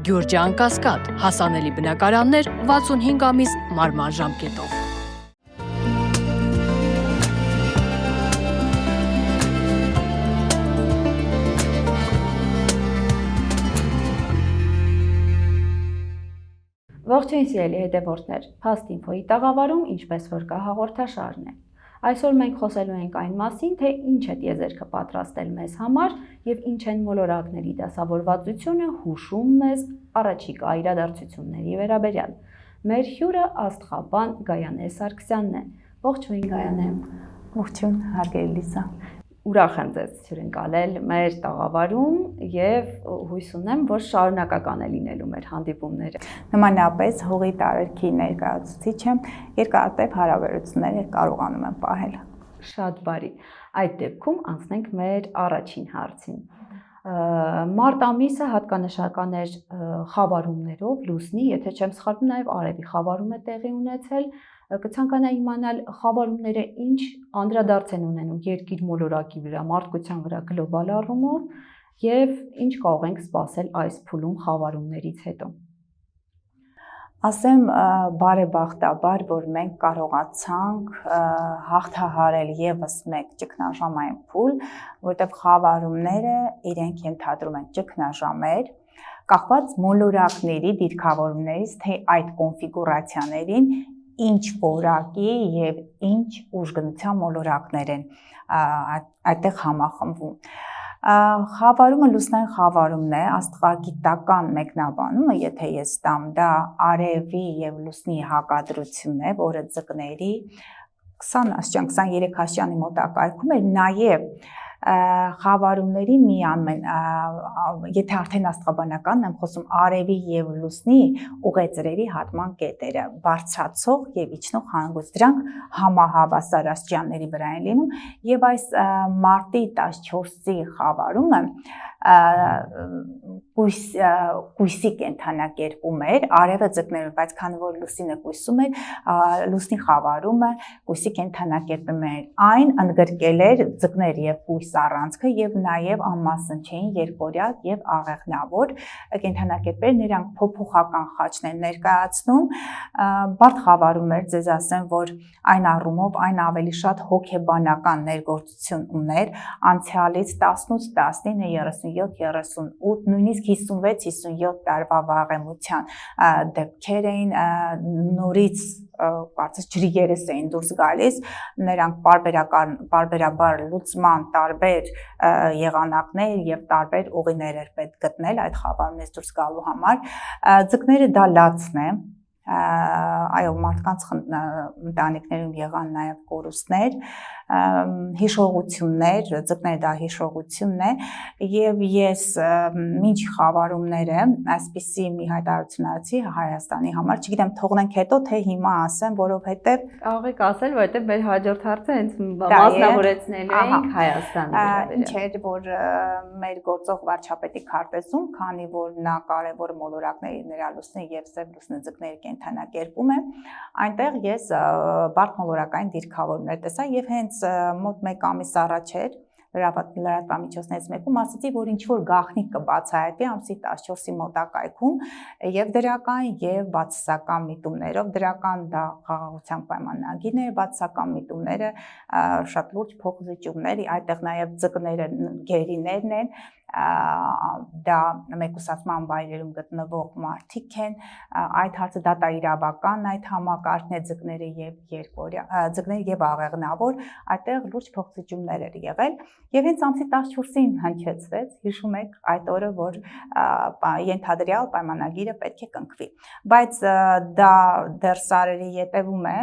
Գյուրջան Կասկադ, հասանելի բնակարաններ 65 ամիս մարման ժամկետով։ Ողջույն սիրելի հետևորդներ, Fast Info-ի տաղավարում ինչպես որ կա հաղորդաշարն է։ Այսօր մենք խոսելու ենք այն մասին, թե ինչ է տիեզերքը պատրաստել մեզ համար եւ ինչ են մոլորակների դասավորվածությունը հուշում մեզ առաջիկա իրադարձությունների վերաբերյալ։ Մեր հյուրը աստղաբան Գայանե Սարգսյանն է։ Ողջույն Գայանե։ Ողջույն, հարգելի Լիզա։ Ուրախ եմ ձեզ հյուրընկալել մեր տաղավարում եւ հույս ունեմ, որ շարունակական է լինելու մեր հանդիպումները։ Նմանապես հողի տարերքի ներկայացուցիչ եմ, երկարատև հարաբերություններ կարողանում եմ պահել։ Շատ բարի։ Այդ դեպքում անցնենք մեր առաջին հարցին։ Մարտ ամիսը հատկանշական էր խավարումներով, լուսնի, եթե չեմ սխալվում, նաև արևի խավարում է տեղի ունեցել։ Կցանկանայի իմանալ խավարումները ինչ անդրադարձ են ունենում երկիր մոլորակի վրա, մարդկության վրա գլոբալ առումով եւ ինչ կարող ենք սպասել այս փուլում խավարումներից հետո։ Ասեմ բարեբախտաբար, որ մենք կարողացանք հաղթահարել եւս մեկ ճգնաժամային փուլ, որտեղ խավարումները իրենք ենթադրում են ճգնաժամեր, կախված մոլորակների դիրքավորումներից, թե այդ կոնֆիգուրացիաներին ինչ որակի եւ ինչ ուժգնության մոլորակներ են այդտեղ համախմբվում։ Խավարումը լուսնային խավարումն է, աստղագիտական մեկնաբանումը, եթե ես տամ, դա արևի եւ լուսնի հակադրությունն է, որը ձկների 20 աստիճան, 23 աստիճանի մոտակայքում է, նաեւ խավարումների մի ամեն, եթե արդեն աստղաբանական եմ խոսում, արևի եւ լուսնի ուղեծրերի հատման կետերը, բարձրացող եւ իջնող հանգույց, դրանք համահավասար աստիճանների վրա են լինում եւ այս մարտի 14-ի խավարումը կույսի կենդանակերպում էր, արևը ձկներով, բայց քանի որ լուսինը կույսում էր, լուսնի խավարումը կույսի կենդանակերպում էր, այն ընդգրկել էր ձկներ եւ կույս առանցքը եւ նաեւ անմասնչային երկորյակ եւ աղեղնավոր կենդանակերպեր, նրանք փոփոխական խաչն են ներկայացնում, բարդ խավարում էր, ձեզ ասեմ, որ այն առումով այն ավելի շատ հոգեբանական ներգործություն ուներ, անցյալից 18, 19, 37, 38, նույնիսկ 56-57 տարվա վաղեմության դեպքեր էին, նորից կարծես ջրի երես էին դուրս գալիս, նրանք պարբերաբար լուծման տարբեր եղանակներ եւ տարբեր ուղիներ էր պետք գտնել այդ խավարումից դուրս գալու համար, ձկները դա լացն է, այո, մարդկանց ընտանիքներում եղան նաև կորուստներ, հիշողություններ, ձկները դա հիշողությունն է եւ ես մինչ խավարումները այսպիսի մի հայտարարություն արեցի Հայաստանի համար, չգիտեմ թողնենք հետո թե հիմա ասեմ, որովհետեւ կարող եք ասել, որովհետեւ մեր հաջորդ հարցը հենց մասնավորեցնելու ենք Հայաստանի վերաբերյալ։ Ինչ էր, որ մեր գործող վարչապետի քարտեզում, քանի որ նա կարևոր մոլորակների ներալուսնի եւ սև լուսնի ձկների կենդանակերպում է, այնտեղ ես բարդ մոլորակային դիրքավորումներ տեսա եւ հենց մոտ 1 ամիս առաջ էր լրատվամիջոցներից մեկում ասացի, որ ինչ որ գաղտնիք կբացահայտվի ամսի 14-ի մոտակայքում եւ դրական եւ բացասական միտումներով, դրական դա խաղաղության պայմանագիրն էր, բացասական միտումները շատ լուրջ փոխզիջումներ, այդտեղ նաեւ ձկները գերիներն են, դա մեկուսացման վայրերում գտնվող մարդիկ են, այդ հարցը դատաիրավական այդ համակարգն է, ձկները եւ աղեղնավոր, այդտեղ լուրջ փոխզիջումներ էր եղել եւ հենց ամսի 14-ին հնչեցվեց, հիշում եք այդ օրը, որ ենթադրյալ պայմանագիրը պետք է կնքվի, բայց դա դեռ սարերի ետևում է,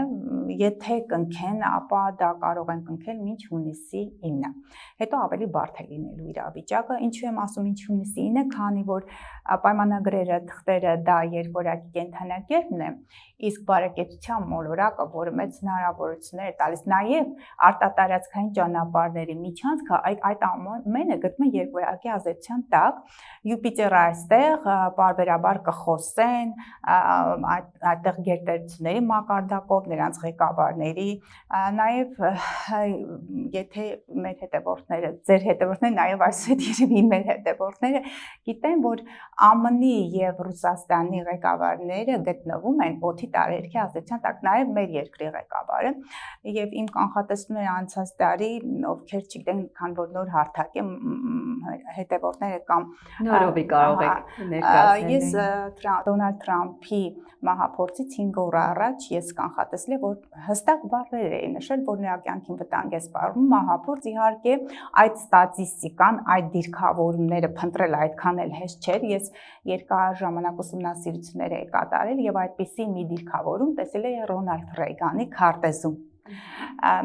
եթե կնքեն, ապա դա կարող են կնքել մինչ հունիսի 9-ը, հետո ավելի բարդ է լինելու իրավիճակը, ինչու եմ ասում մինչ հունիսի 9-ը, քանի որ պայմանագրերը, թղթերը դա երկորյակի կենդանակերպն է, իսկ բարեկեցության մոլորակը, որը մեծ հնարավորություններ է տալիս, նաև արտատարածքային ճանապարհների միջանցքը, այդ ամենը գտնվում է երկորյակի ազդեցության տակ, Յուպիտերը այստեղ պարբերաբար կխոսեն, այդտեղ գերտերությունների մակարդակով, նրանց ղեկավարների, նաև եթե մեր հետևորդները, ձեր հետևորդները նաև այսուհետ երևի մեր հետևորդները գիտեն, որ ԱՄՆ-ի եւ Ռուսաստանի ղեկավարները գտնվում են օդի տարերքի ազդեցության տակ, նաեւ մեր երկրի ղեկավարը, եւ իմ կանխատեսումները անցած տարի, ովքեր չգիտեն, քան որ նոր հարթակ է հետևորդները կամ նորովի կարող եք ներկայացնել։ Ես Դոնալդ Թրամփի մահափորձից 5 օր առաջ ես կանխատեսել եմ, որ հստակ բառեր էին նշել, որ նրա կյանքին վտանգ է սպառնում մահափորձ, իհարկե այդ ստատիստիկան, այդ դիրքավորումները փնտրել այդքան էլ հեշտ չէր, ես երկար ժամանակ ուսումնասիրություններ էի կատարել եւ այդպիսի մի դիրքավորում տեսել էի Ռոնալդ Ռեյգանի քարտեզում։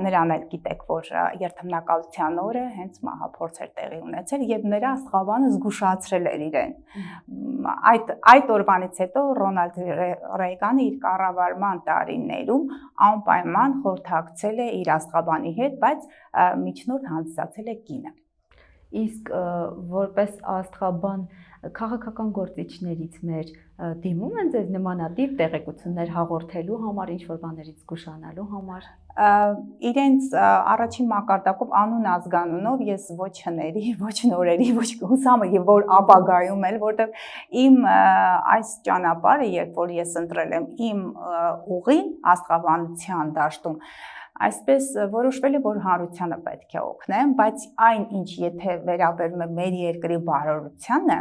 Նրան էլ գիտեք, որ երթմնակալության օրը հենց մահափորձ էր տեղի ունեցել եւ նրա աստղաբանը զգուշացրել էր իրեն։ Այդ օրվանից հետո Ռոնալդ Ռեյգանը իր կառավարման տարիներում անպայման խորհրդակցել է իր աստղաբանի հետ, բայց միջնորդ հանդիսացել է կինը։ Իսկ որպես աստղաբան քաղաքական գործիչներից մեր դիմում են ձեզ նմանատիպ տեղեկություններ հաղորդելու համար, ինչ-որ բաներից զգուշանալու համար։ Իրենց առաջին մակարդակով անուն ազգանունով ես ոչ հների, ոչ նորերի, ոչ հուսամը եւ որ ապագայում էլ, որտեղ իմ այս ճանապարհը, երբ որ ես ընտրել եմ իմ ուղին աստղաբանության դաշտում, այսպես որոշվել է, որ հանրությանը պետք է օգնեմ, բայց այն ինչ եթե վերաբերում է մեր երկրի բարօրությանը,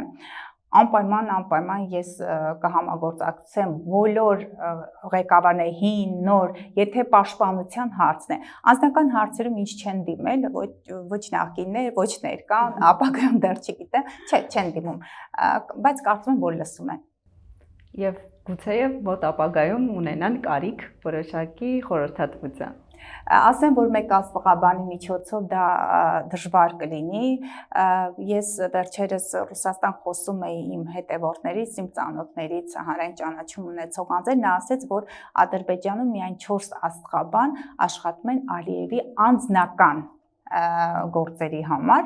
անպայման ես կհամագործակցեմ բոլոր ղեկավարների հին, նոր, եթե պաշտպանության հարցն է։ Անձնական հարցերում ինչ չեն դիմել, ոչ նախկիններ, ոչ ներկան, ապագայում դեռ չգիտեմ, չեն դիմում, բայց կարծում եմ, որ լսում են։ Եվ գուցեև մոտ ապագայում ունենան կարիք որոշակի խորհրդատվության։ Ասեմ, որ մեկ աստղաբանի միջոցով դա դժվար կլինի, ես վերջերս Ռուսաստան խոսում էի իմ հետևորդներից, իմ ծանոթներից, հանրային ճանաչում ունեցող անձեր, նա ասեց, որ Ադրբեջանում միայն 4 աստղաբան աշխատում են Ալիևի անձնական գործերի համար,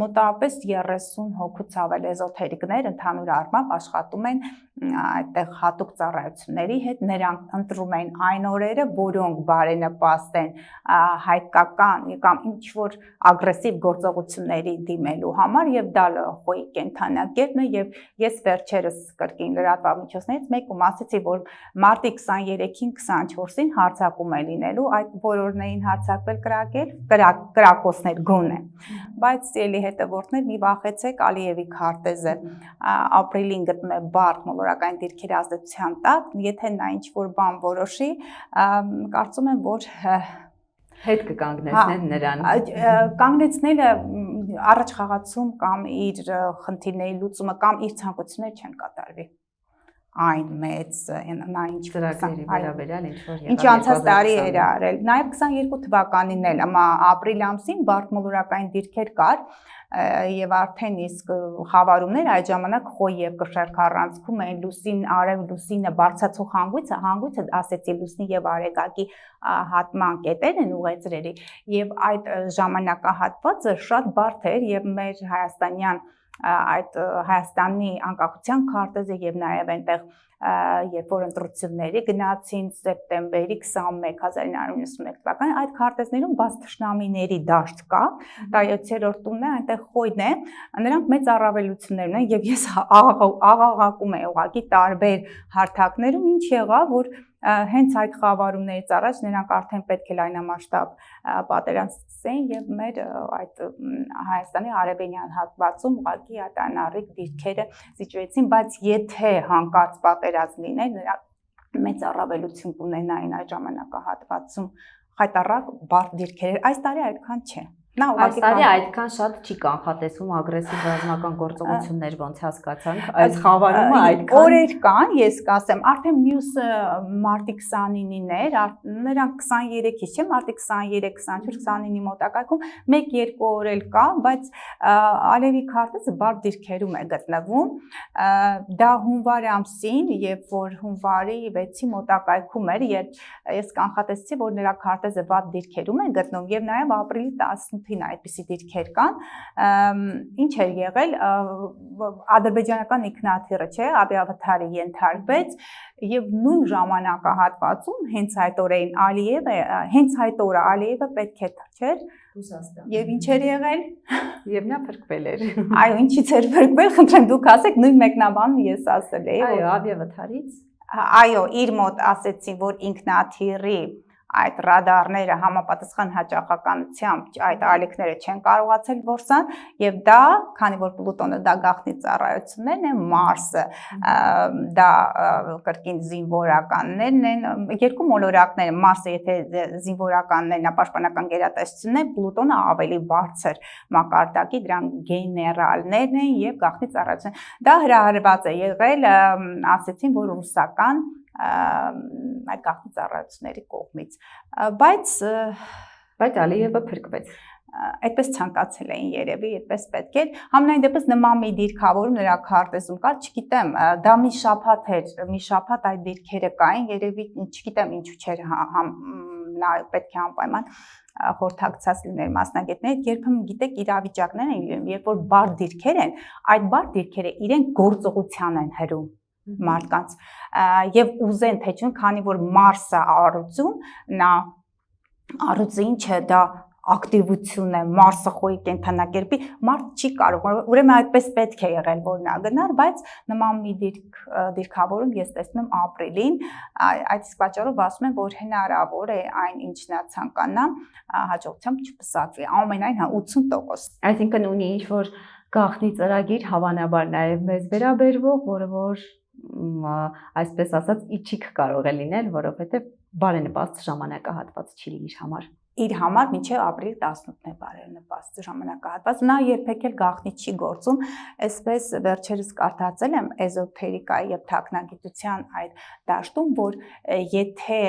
մոտավորապես 30 հոգուց ավել էզոթերիկներ ընդհանուր առմամբ աշխատում են այդտեղ հատուկ ծառայությունների հետ, նրանք ընտրում են այն օրերը, որոնք բարենպաստ են հայկական կամ ինչ-որ ագրեսիվ գործողությունների դիմելու համար եւ դա լրահոսի կենթանակերպն է եւ ես վերջերս կրկին լրատվամիջոցներից մեկում ասացի, որ մարտի 23-ին 24-ին հարձակում է լինելու, այդ բոլորներին հարձակվել կրակոցներ գոնե, բայց ելի հետևորդներ մի վախեցեք, Ալիևի քարտեզը ապրիլին գտնում է բարդ մոլորակային դիրքերի ազդեցության տակ, եթե նա ինչ-որ բան որոշի, կարծում եմ, որ հետ կկանգնեցնեն նրան։ Կանգնեցնելը առաջ խաղացում կամ իր խնդիրների լուծումը կամ իր ցանկությունները չեն կատարվի։ Այն մեծ, նա ինչ ծրագրերի վերաբերյալ ինչ-որ ինչ անցած տարի էր արել, նաև 22 թվականին էլ, ապրիլ ամսին բարդ մոլորակային դիրքեր կար եւ արդեն իսկ խավարումներ այդ ժամանակ խոյ եւ կշեռք առանցքում էին լուսին արև լուսինը բարձրացող հանգույցը ասեցի լուսնի եւ արեգակի հատման կետեր են ուղեծրերի եւ այդ ժամանակահատվածը շատ բարդ էր եւ մեր հայաստանյան այդ Հայաստանի անկախության քարտեզը եւ նաեւ այնտեղ երբ որ ընտրությունների գնացին սեպտեմբերի 21 1991 թվականին այդ քարտեզներում բաց թշնամիների դաշտ կա, դա 7-րդ տունն է, այնտեղ խոյն է, նրանք մեծ առավելություններ ունեն եւ ես աղաղակում եմ ուղղակի տարբեր հարթակներում ինչ եղավ, որ հենց այդ խավարումներից առաջ նրանք արդեն պետք է լայնամասշտաբ պատերազմեն եւ մեր այդ Հայաստանի արևելյան հատվածում ուղղակի ատանարիկ դիրքերը զիջվեցին, բայց եթե հանկարծ պատերազմ լիներ, նրանք մեծ առավելություն կունենային այդ ժամանակահատվածում խայտառակ բարդ դիրքեր։ Այս տարի այդքան չէ։ Այս տարի այդքան շատ չի կանխատեսվում ագրեսիվ ռազմական գործողություններ, ոնց հասկացանք, այս խավարումը այդքան օրեր կան, ես կասեմ, արդեն մյուսը մարտի 29-ին էր, նրանք 23-ից չէ, մարտի 23, 24, 29-ի մոտակայքում 1-2 օր էլ կա, բայց Ալիևի քարտեզը բարդ դիրքերում է գտնվում, դա հունվար ամսին, երբ որ հունվարի 6-ի մոտակայքում էր, երբ ես կանխատեսեցի, որ նրա քարտեզը վատ դիրքերում է գտնվում եւ նաեւ ապրիլի 18-ին այդպիսի դիրքեր կան, ինչ էր եղել, ադրբեջանական ինքնաթիռը, չէ, ավիավթարի ենթարկվեց եւ նույն ժամանակահատվածում հենց այդ օրերին Ալիևը պետք է թռչեր Ռուսաստան։ Եվ ինչ էր եղել։ Եվ նա փրկվել էր։ Այո, ինչից էր փրկվել, խնդրեմ դուք ասեք, նույն մեկնաբանն ես ասել էի։ Այո, ավիավթարից։ Այո, իր մոտ ասեցին, որ ինքնաթիռի այդ ռադարները համապատասխան հաճախականությամբ այդ ալիքները չեն կարողացել որսան եւ դա, քանի որ Պլուտոնը դա գաղտնի ծառայություններն են, Մարսը դա կրկին զինվորականներն են, երկու մոլորակները, Մարսը եթե զինվորականներն է, պաշտպանական գերատեսչությունն է, Պլուտոնը ավելի բարձր մակարդակի, դրանք գեներալներն են եւ գաղտնի ծառայություն։ Դա հրահրված է եղել, ասեցին, որ ռուսական այդ գաղտնի ծառայությունների կողմից, բայց Ալիևը փրկվեց։ Այդպես ցանկացել էին երևի, այդպես պետք էր։ Համենայն դեպս նման մի դիրքավորում նրա քարտեզում կար, չգիտեմ, դա մի շաբաթ էր, մի շաբաթ այդ դիրքերը կային, երևի չգիտեմ ինչու չէր նա պետք է անպայման խորհրդակցած լիներ մասնագետներ, երբեմն գիտեք իրավիճակներ են լինում, երբ որ բարդ դիրքեր են, այդ բարդ դիրքերը իրենք գործողության են հրում մարդկանց եւ ուզեն թե չուն, քանի որ Մարսը առուծում, նա առուծը ինչը դա ակտիվություն է, Մարսը խոյի կենթանակերպի, մարդ չի կարող, ուրեմն այդպես պետք է եղել, որ նա գնար, բայց նման մի դիրքավորում ես տեսնում եմ ապրիլին, այդ իսկ պատճառով ասում եմ, որ հնարավոր է այն ինչ նա ցանկանա, հաջողությամբ չպսակվի, ամենայն 80%։ Այսինքն ունի ինչ-որ գաղտնի ծրագիր, հավանաբար նաև մեզ վերաբերվող, որը որ այսպես ասած իչիք կարող է լինել, որովհետև բարենպաստ ժամանակահատված չի իր համար։ Իր համար մինչև ապրիլի 18-ն է բարենպաստ ժամանակահատված, նա երբեք էլ գաղտնի չի գործում, այսպես վերջերս կարդացել եմ էզոթերիկայի եւ թաքնագիտության այդ դաշտում, որ եթե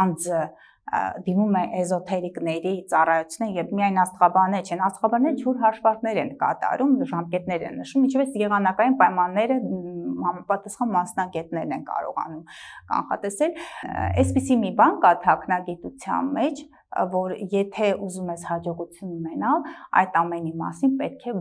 անձը դիմում է էզոթերիկների ծառայություններին եւ միայն աստղաբաններ չեն, աստղաբանները ջուր հաշվարկներ են կատարում, ժամկետներ են նշում, ինչպես եղանակային պայմանները համապատասխան մասնագետներն են կարողանում կանխատեսել։ Այսպիսի մի բան կա թաքնագիտության մեջ, որ եթե ուզում ես հաջողություն ունենալ, այդ ամենի մասին պետք է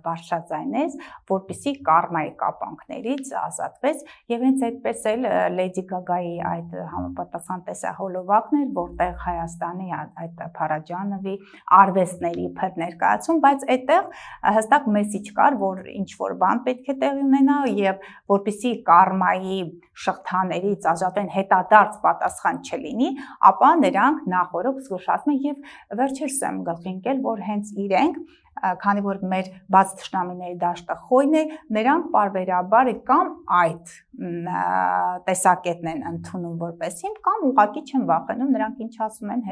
բարձրաձայնես, որպեսզի կարմայի կապանքներից ազատվես, եւ հենց այդպես էլ Լեդի Գագայի այդ համապատասխան տեսահոլովակն էր, որտեղ Հայաստանի այդ Փարաջանովի արվեստների փր ներկայացում, բայց այդտեղ հստակ մեսիջ կար, որ ինչ որ բան պետք է տեղի ունենա եւ որպեսզի կարմայի շղթաներից ազատվեն, հետադարձ պատասխան չլինի, ապա նրանք նախորդ զգուշացում են եւ վերջերս եմ գլխի ընկել, որ հենց իրենք, քանի որ մեր բաց թշնամիների դաշտը խոյն է, նրանք պարբերաբար կամ այդ տեսակետն են ընդունում որպես հիմք, կամ ուղղակի չեն վախենում, նրանք ինչ ասում են,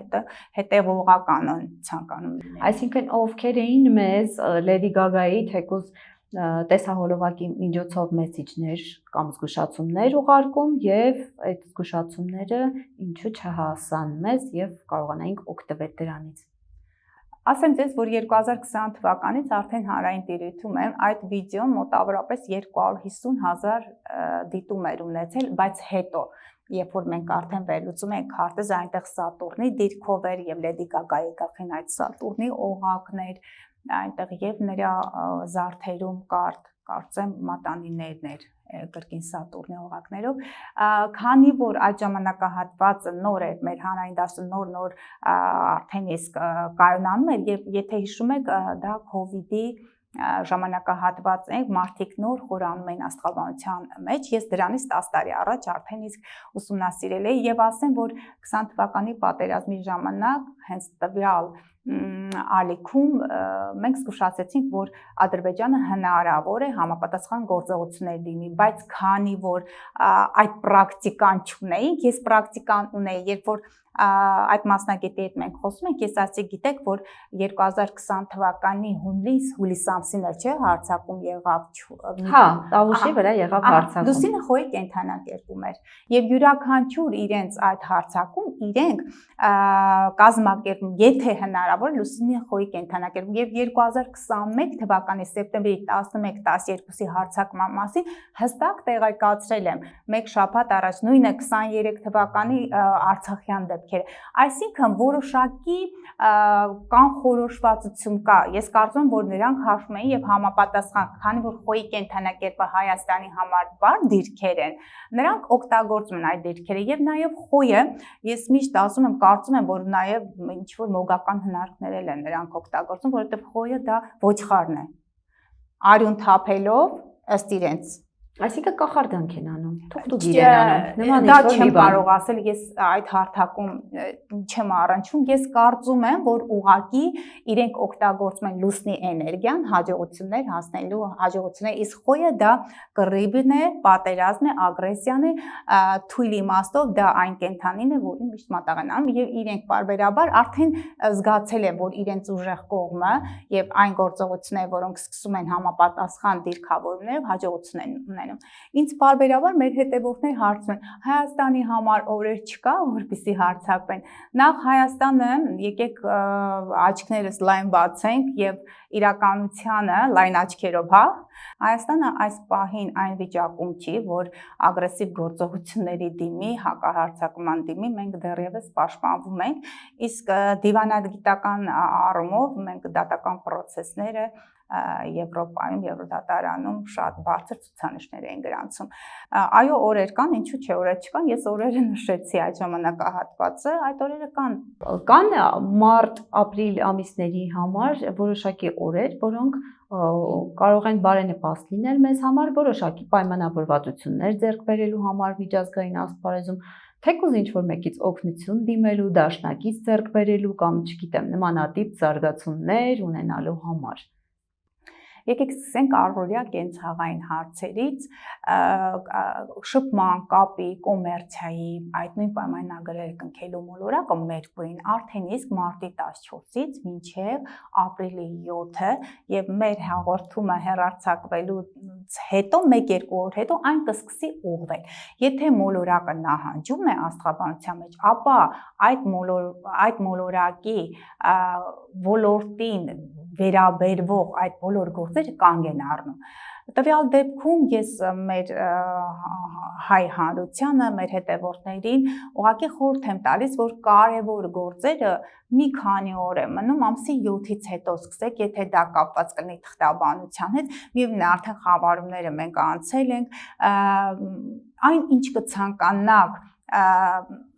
հետևողական են ցանկանում լինել։ Այսինքն ովքեր էին մեզ Լեդի Գագայի թեկուզ տեսահոլովակի միջոցով մեսիջներ կամ զգուշացումներ ուղարկում եւ այդ զգուշացումները ինչու չհասան մեզ եւ կարողանայինք օգտվել դրանից։ Ասեմ ձեզ, որ 2020 թվականից արդեն հանրային տիրույթում է այդ վիդեոն մոտավորապես 250,000 դիտում էր ունեցել, բայց հետո երբ որ մենք արդեն վերլուծում ենք քարտեզը, այնտեղ Սատուրնի դիրքով էր եւ Լեդի Գագայի գլխին այդ Սատուրնի օղակներ, այնտեղ եւ նրա զարդերում կարծեմ մատանիներն էր կրկին Սատուրնի օղակներով, քանի որ այդ ժամանակահատվածը նոր էր, մեր հանրային դաշտը նոր արդեն իսկ կայունանում էր եւ եթե հիշում եք, դա COVID-ի ժամանակահատված ենք, մարդիկ նոր խորանում էին աստղաբանության մեջ, ես դրանից 10 տարի առաջ արդեն իսկ ուսումնասիրել էի եւ ասեմ, որ 20 թվականի պատերազմի ժամանակ հենց տվյալ ալիքում մենք զգուշացեցինք, որ Ադրբեջանը հնարավոր է համապատասխան գործողություններ դիմի, բայց քանի որ այդ պրակտիկան չունեինք, ես պրակտիկան ունեի, երբ որ այդ մասնագետի հետ մենք խոսում ենք, ես ասի գիտեք, որ 2020 թվականի հուլիս ամսին էր, չէ, հարձակում եղավ։ Հա, Տավուշի վրա եղավ հարձակում։ Լուսինը խոյի կենթանակերպում էր եւ յուրաքանչյուր իրենց այդ հարձակում իրենք կազմակերպում, եթե հնարավոր Լուսինի խոյի կենթանակերպում եւ 2021 թվականի սեպտեմբերի 11-12-ի հարձակման մասին հստակ տեղեկացրել եմ մեկ շաբաթ առաջ, նույնը 23 թվականի Արցախյան հետքերը։ Այսինքն որոշակի կանխորոշվածություն կա։ Ես կարծում եմ, որ նրանք հաշվում են եւ համապատասխան, քանի որ խոյի կենդանակերպը Հայաստանի համար բար դիրքեր են, նրանք օգտագործում են այդ դիրքերը եւ նաեւ խոյը, ես միշտ ասում եմ, կարծում եմ, որ նաեւ ինչ որ մոգական հնարքներ են նրանք օգտագործում, որովհետեւ խոյը դա ոչխարն է։ Արյուն թափելով ըստ իրենց Այսինքն կախարդանք են անում, թուղթուկ իրեն անում, նման դա ինչ-որ չեմ մի բան։ կարող ասել, ես այդ հարթակում չեմ առնչվում, ես կարծում եմ, որ ուղղակի իրենք օգտագործում են լուսնի էներգիան հաջողություններ հասնելու հաջողություններ, իսկ խոյը դա կռիվն է, պատերազմ է, ագրեսիան է, թույլ իմաստով դա այն կենդանին է, որին միշտ մատաղ են անում եւ իրենք բարբերաբար արդեն զգացել են, որ իրենց ուժեղ կողմը եւ այն գործողությունները, որոնք սկսում են համապատասխան դիրքավորումներով հաջողություն են ունենում։ Ինձ բարբերաբար մեր հետևորդներ հարցում են Հայաստանի համար օրեր չկա, որպեսզի հարձակվեն։ Նախ Հայաստանը եկեք աչքներս լայն բացենք եւ իրականությանը լայն աչքերով, հա։ Հայաստանը այս պահին այն վիճակում չի, որ ագրեսիվ գործողությունների դիմի, հակահարձակման դիմի մենք դեռևս պաշտպանվում ենք, իսկ դիվանագիտական առումով մենք դատական process-ները Եվրոպայում, Եվրոդատարանում շատ բարձր ցուցանիշներ են գրանցում։ Այո, օրեր կան, ինչու՞ չէ, օրեր չկան, ես օրերը նշեցի այդ ժամանակահատվածը, այդ օրերը կան։ Կան մարտ, ապրիլ ամիսների համար որոշակի օրեր, որոնք կարող են բարենպաստ լինել մեզ համար, որոշակի պայմանավորվածություններ ձեռք բերելու համար միջազգային ասպարեզում, թեկուզ ինչ-որ մեկից օգնություն դիմելու, դաշնակից ձեռք բերելու կամ, չգիտեմ, նմանատիպ զարգացումներ ունենալու համար։ Եկեք սկսենք առօրյա կենցաղային հարցերից, շփման, կապի, կոմերցիայի, այդ նույն պայմանագրերը կնքելու մոլորակը մեր բույն արդեն իսկ մարտի 14-ից մինչև ապրիլի 7-ը եւ մեր հաղորդումը հեռարձակվելուց հետո 1-2 օր հետո այն կսկսի ուղղվել։ Եթե մոլորակը նահանջում է աստղաբանության մեջ, ապա այդ մոլորակի ոլորտին վերաբերվող այդ բոլոր գործերը կանգ են առնում։ Տվյալ դեպքում ես մեր հայ հանրությանը, մեր հետևորդներին ուղղակի խորհուրդ եմ տալիս, որ կարևոր գործերը մի քանի օր է մնում, ամսի 7-ից հետո սկսեք, եթե դա կապված կլինի թղթաբանության հետ, միևնույն է արդեն խավարումները մենք անցել ենք, այն ինչ կցանկանաք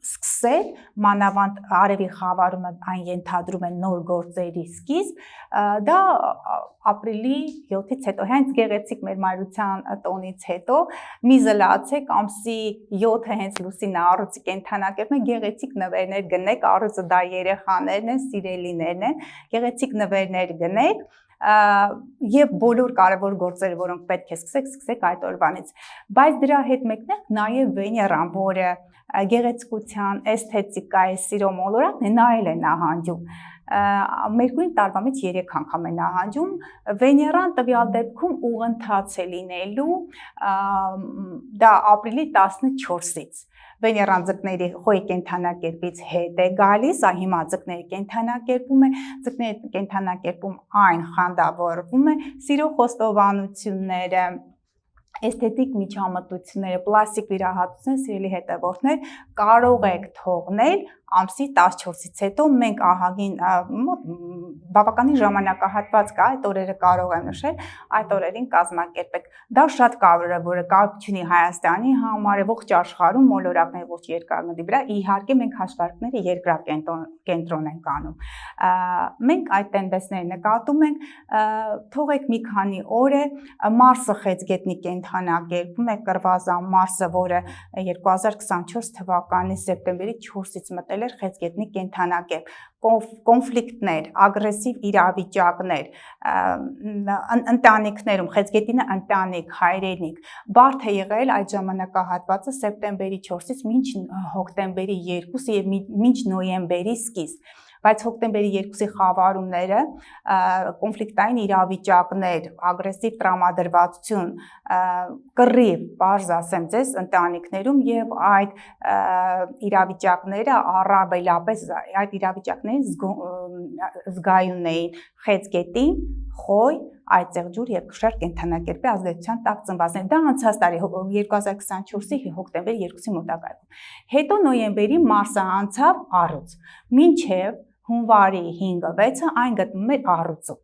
սկսել, մանավանդ արևի խավարումը այն ենթադրում է նոր գործերի սկիզբ, դա ապրիլի 7-ից հետո, հենց գեղեցիկ մեր մայրության տոնից հետո, մի զլացեք, ամսի 7-ը հենց լուսինը առուծի կենդանակերպում է, գեղեցիկ նվերներ գնեք, առուծը դա երեխաներն են, սիրելիներն են, գեղեցիկ նվերներ գնեք, եւ բոլոր կարևոր գործերը, որոնք պետք է սկսեք այդ օրվանից, բայց դրա հետ մեկտեղ նաեւ Վեներան, որը գեղեցկության, էսթետիկայի, սիրո մոլորակն է, նա էլ է նահանջում։ Մերկուրին տարվա մեջ 3 անգամ է նահանջում, Վեներան տվյալ դեպքում ուղընթաց է լինելու, դա ապրիլի 14-ից։ Վեներան ձկների խոյի կենդանակերպից հետ է գալիս, հիմա ձկների կենդանակերպում է, ձկների կենդանակերպում այն խանդավորվում է, սիրո խոստովանությունները, էսթետիկ միջամտությունները, պլաստիկ վիրահատությունները, սիրելի հետևորդներ, կարող եք թողնել ամսի 14-ից հետո մենք ահագին բավականին ժամանակահատված կա, այդ օրերը կարող եմ նշել, այդ օրերին կազմակերպեք։ Դա շատ կարևոր է, որը կապ չունի Հայաստանի համար, ողջ աշխարհում մոլորակների ողջ երկրագնդի վրա, իհարկե մենք հաշվարկները երկրակենտրոն ենք անում։ Մենք այդ տենդենսները նկատում ենք, թողեք մի քանի օր է, Մարսը խեցգետնի կենդանակերպում է, կռվազան Մարսը, որը 2024 թվականի սեպտեմբերի 4-ից մտել էր խեցգետնի կենդանակերպ, կոնֆլիկտներ, ագրեսիվ իրավիճակներ, ընտանիքներում, խեցգետինը ընտանիք, հայրենիք, բարդ է եղել այդ ժամանակահատվածը սեպտեմբերի 4-ից մինչ հոկտեմբերի 2-ը եւ մինչ նոյեմբերի սկիզբ, բայց հոկտեմբերի 2-ի խավարումները, կոնֆլիկտային իրավիճակներ, ագրեսիվ տրամադրվածություն, կռիվ, պարզ ասեմ ձեզ, ընտանիքներում եւ այդ իրավիճակները առավելապես այդ իրավիճակների զգայուն էին խեցգետին, խոյ, այծեղ ջուր եւ կշեռ կենդանակերպի ազդեցության տակ ծնվածներ։ Դա անցած տարի 2024-ի հոկտեմբերի 2-ի մոտակայքում։ Հետո նոյեմբերի մարսը անցավ առուց։ Մինչև հունվարի 5-6-ը այն գտնվում էր առուծում։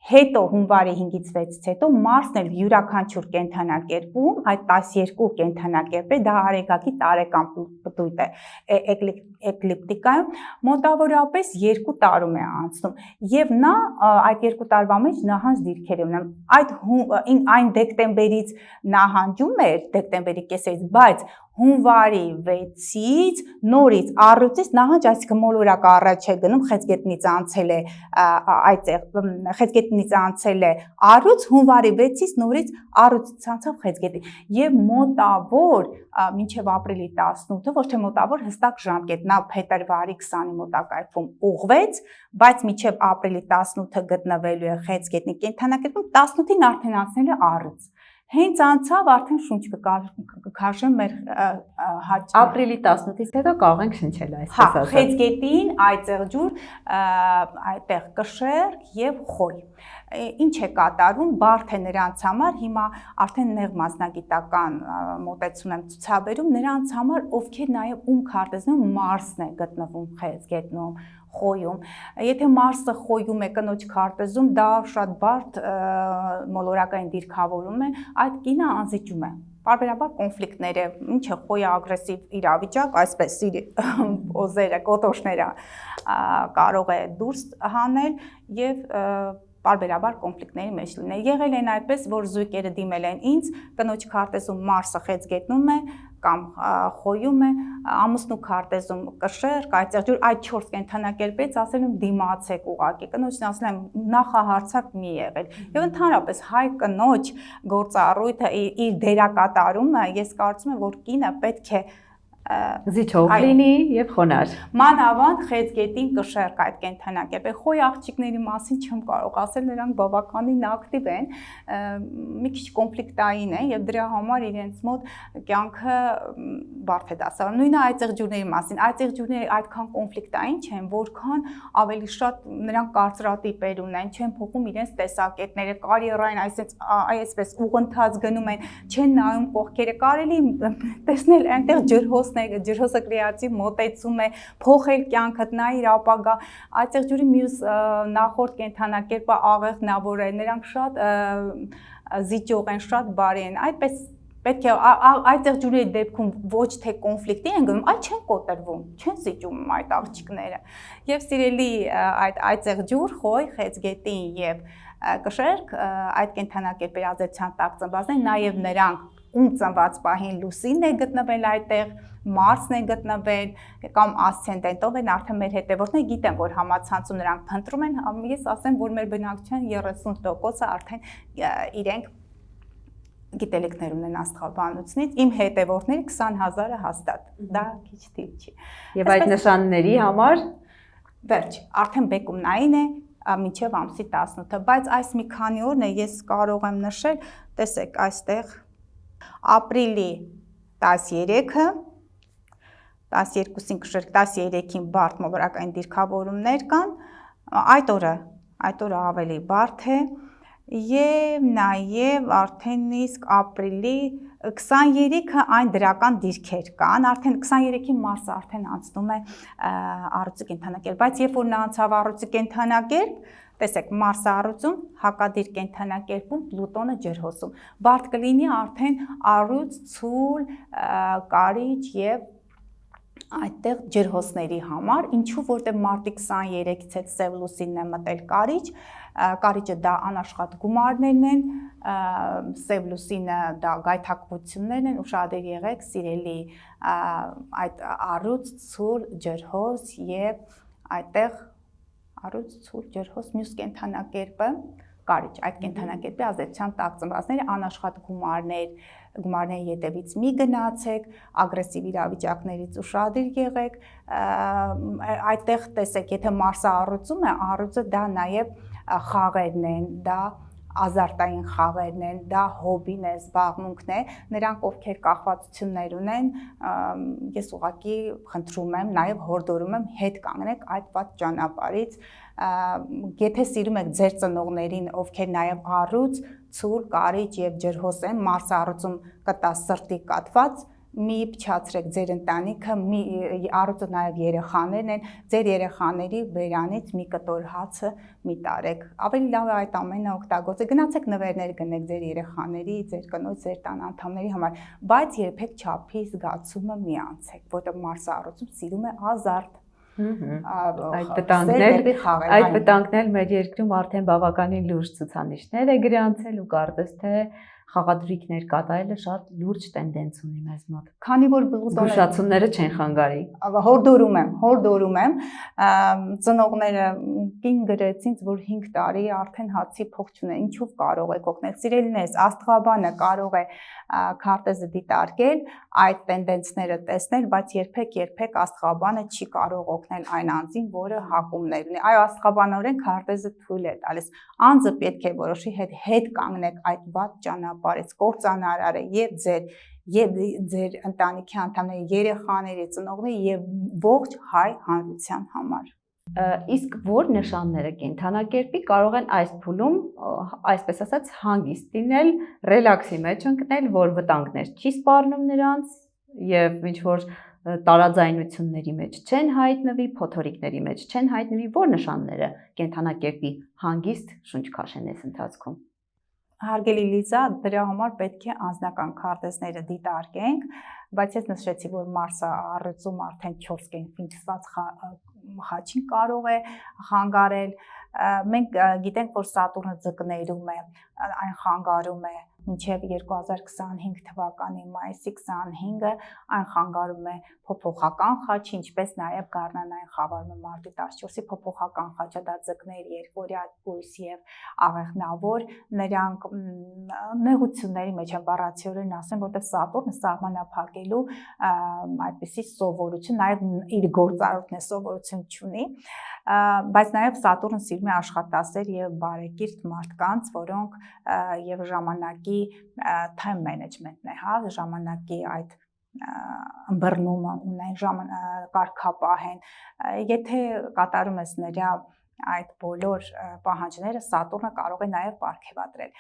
Հետո հունվարի 5-ից 6-ից հետո մարսն էլ յուրաքանչյուր կենդանակերպում, այդ 12 կենդանակերպ է, դա արեգակի տարեկան պտույտ է էկլիպտիկայում, մոտավորապես 2 տարում է անցնում, եւ նա այդ 2 տարվա մեջ նահանջ դիրքեր է ունենում, այն դեկտեմբերից նահանջում էր, դեկտեմբերի կեսերից, բայց հունվարի 6-ից նորից առյուծից նահանջ, այսինքն մոլորակը առաջ է գնում, խեցգետնից անցել է խեցգետնից անցել է առյուծ, հունվարի 6-ից նորից առյուծից անցավ խեցգետի եւ մոտավոր մինչեւ ապրիլի 18-ը, ոչ թե մոտավոր, հստակ ժամկետ, նա փետրվարի 20-ի մոտակայքում ուղղվեց, բայց մինչեւ ապրիլի 18-ը գտնվելու է խեցգետնի կենդանակերպում, 18-ին արդեն անցնել է առյուծ։ Հենց անցավ արդեն շունչ կքաշեմ մեր ապրիլի 18-ից հետո կարող ենք շնչել այսպես ասած։ Խեցգետին, այծեղ ջուր, այդտեղ կշեռ եւ խոյ։ Ինչ է կատարում, բարդ է նրանց համար, հիմա արդեն նեղ մասնագիտական մոտեցում եմ ցուցաբերում նրանց համար, ովքեր նաեւ ում քարտեզում մարսն է գտնվում խեցգետնում, խոյում։ Եթե մարսը խոյում է կնոջ քարտեզում, դա շատ բարդ մոլորակային դիրքավորում է, այդ կինը անզիջում է։ Պարբերաբար կոնֆլիկտներ է, ինչ է խոյը ագրեսիվ իրավիճակ, այսպես օզերը, կոտոշները կարող է դուրս հանել եւ պարբերաբար կոնֆլիկտների մեջ լինել։ Եղել են այդպես, որ զույգերը դիմել են ինձ, կնոջ քարտեզում մարսը խեցգետնում է կամ խոյում է, ամուսնու քարտեզում կշեռ, այծեղ ջուր, այդ 4 կենդանակերպից ասել եմ դիմացեք ուղակի, կնոջն ասել եմ նախահարցակ մի եղել։ Եվ ընդհանրապես հայ կնոջ գործառույթը իր դերակատարումը, ես կարծում եմ, որ կինը պետք է զիջող լինի եւ խոնար։ Մանավանդ խեցգետին կշեռ այդ կենդանակերպը, խոյ աղջիկների մասին չեմ կարող ասել, նրանք բավականին ակտիվ են, մի քիչ կոնֆլիկտային են եւ դրա համար իրենց մոտ կյանքը բարդ է դասավորվում։ Նույնը այծեղ ջուրների մասին, այծեղ ջուրները այդքան կոնֆլիկտային չեն, որքան ավելի շատ նրանք կարծրատիպեր ունեն, չեն փոխում իրենց տեսակետները, կարիերային այսպես ուղընթաց գնում են, չեն նայում կողքերը, կարելի տեսնել այնտեղ ջրհոսը կրեատիվ մոտեցում է, փոխել կյանքդ, նա իր ապագա, այծեղ ջուրի մյուս նախորդ կենդանակերպը աղեղնավոր է, նրանք շատ զիջող են, շատ բարի են, այդպես պետք է այծեղ ջուրերի դեպքում ոչ թե կոնֆլիկտի են գնում, այլ չեն կոտրվում, չեն զիջում այդ աղջիկները։ Եվ սիրելի այդ այծեղ ջուր, խոյ, խեցգետին եւ կշերք այդ կենդանակերպերի ազդեցության տակ ծնվածներ, նաեւ նրանք ում ծնված պահին լուսինն է գտնվել այդտեղ, մարսն է գտնվել կամ ասցենդենտով են արդեն մեր հետևորդները գիտեն, որ համացանցում նրանք փնտրում են, ես ասեմ, որ մեր բնակչության 30%-ը արդեն իրենք գիտելիքներ ունեն աստղաբանությունից, իմ հետևորդների 20,000-ը հաստատ, դա քիչ թիվ չի։ Եվ այդ նշանների համար վերջ, արդեն բեկումնային է մինչև ամսի 18-ը, բայց այս մի քանի օրն է ես կարող եմ նշել, տեսեք այստեղ ապրիլի 13-ը, 12-ին կշերք, 13-ին բարդ մոլորակային դիրքավորումներ կան, այդ օրը ավելի բարդ է եւ նաեւ արդեն իսկ ապրիլի 23-ը այն դրական դիրքեր կան, արդեն 23-ի մարսը արդեն անցնում է առյուծի կենդանակերպ, բայց երբ որ նա անցավ առյուծի կենդանակերպ, տեսեք մարսը առյուծում, հակադիր կենդանակերպում, Պլուտոնը ջրհոսում, բարդ կլինի արդեն առյուծ, ցուլ, կարիճ եւ այդտեղ ջրհոսների համար, ինչու որտեղ մարտի 23-ից հետ սև լուսինն է մտել կարիճ, կարիճը դա անաշխատ գումարներն են, սև լուսինը դա գայթակղություններն են, ուշադիր եղեք, սիրելի այդ առյուծ, ցուլ, ջրհոս եւ այդտեղ առյուծ, ցուլ, ջրհոս, մյուս կենդանակերպը կարիճ, այդ կենդանակերպի ազդեցության տակ ծնվածները անաշխատ գումարների ետևից մի գնացեք, ագրեսիվ իրավիճակներից ուշադիր եղեք, այդտեղ տեսեք, եթե մարսը առյուծում է, առյուծը դա նաև խաղերն են, դա ազարտային խաղերն են, դա հոբին է, զբաղմունքն է, նրանք ովքեր կախվածություններ ունեն, ես ուղղակի խնդրում եմ, նաև հորդորում եմ հետ կանգնեք այդ ված ճանապարհից, եթե սիրում եք ձեր ծնողներին, ովքեր նաև առուց, ցուլ, կարիճ եւ ջրհոս են, մարսառուծում կտա սրտի կատված, մի փչացրեք ձեր ընտանիքը, մի առուծը նաև երեխաներն են, ձեր երեխաների բերանից մի կտոր հացը մի տարեք։ Ավելի լավ է այդ ամենը օգտագործեք, գնացեք նվերներ գնեք ձեր երեխաների, ձեր կնոջ, ձեր տան անդամների համար, բայց երբեք չափի զգացումը մի անցեք, որտեղ մարսառուծում սիրում է ազարտ։ Այդ վտանգներ մեր երկրում արդեն բավականին լուրջ ցուցանիշներ է գրանցել ու կարծես թե խաղադրույքներ կատարելը շատ լուրջ տենդենց ունի մեզ մոտ։ Քանի որ զգուշացումները չեն խանգարի։ Հորդորում եմ, ծնողները կին գրեցին, որ 5 տարի արդեն հացի փող չունեն, ինչով կարող եք օգնել։ Սիրելիներս, Աստղաբանը կարող է քարտեզը դիտարկել, այդ տենդենսները տեսնել, բայց երբեք Աստղաբանը չի կարող օգնել այն անձին, որը հակումներ ունի։ Այո, Աստղաբանորեն քարտեզը թույլ է տալիս։ Անձը պետք է որոշի հետ կանգնեք այդ վատ ճանապարհից, կործանարար է եւ ձեր ընտանիքի անդամների, երեխաների, ծնողների եւ ողջ հայ հանրության համար։ Իսկ որ նշանները կենթանակերպի կարող են այս փուլում, այսպես ասած, հանգիստ լինել, ռելաքսի մեջ ընկնել, որ վտանգներ չի սպառնում նրանց եւ ինչ որ տարաձայնությունների մեջ չեն հայտնվի, փոթորիկների մեջ չեն հայտնվի, որ նշանները կենթանակերպի հանգիստ շունչ քաշեն այս ընթացքում։ Հարգելի Լիզա, դրա համար պետք է անձնական քարտեզները դիտարկենք, բայց ես նշեցի, որ մարսառուծում արդեն 4 կենսված խաչին կարող է խանգարել։ Մենք գիտենք, որ Սատուրնը ձկներում է, այն խանգարում է մինչև 2025 թվականի մայիսի 25-ը, այն խանգարում է փոփոխական խաչի, ինչպես նաև գարնանային խավարումը մարտի 14-ի փոփոխական խաչը, դա ձկներ, երկորյա, կույս եւ աղեղնավոր, նրանք նեղությունների մեջ են, բառացիորեն ասեմ, որտեղ Սատուրնը սահմանափակելու այդպիսի սովորություն, նաև իր գործառույթն է, սովորություն չունի, բայց նաև Սատուրնը սիրում է աշխատասեր եւ բարեկիրթ մարդկանց, որոնք եւ ժամանակի time management-ն է, հա, ժամանակի այդ ըմբռնումը ունեն, կարգապահ են, եթե կատարում ես նրա այդ բոլոր պահանջները, Սատուրնը կարող է նաև պարգևատրել։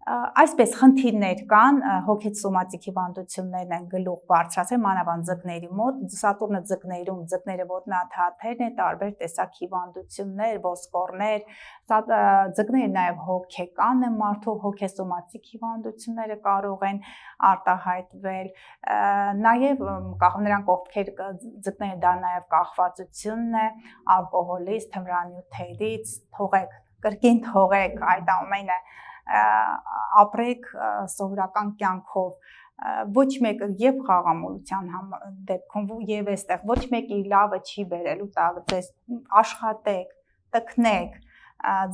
Այսպես խնդիրներ կան, հոգեսոմատիկ հիվանդություններն են գլուխ բարձրացել, մանավանդ ձկների մոտ, Սատուրնը ձկներում, ձկները ոտնաթաթերն են, տարբեր տեսակ հիվանդություններ, ոսկորներ, ձկները նաև հոգեկան են, մարդու հոգեսոմատիկ հիվանդությունները կարող են արտահայտվել, նաև նրանք ովքեր ձկները դա նաև կախվածությունն է, ալկոհոլից, թմրանյութերից, կրկին թողեք այդ ամենը, ապրեք սովորական կյանքով, ոչ մեկը եւ խաղամոլության դեպքում եւ այստեղ ոչ մեկի լավը չի բերելու տակ ձեզ, աշխատեք, տքնեք,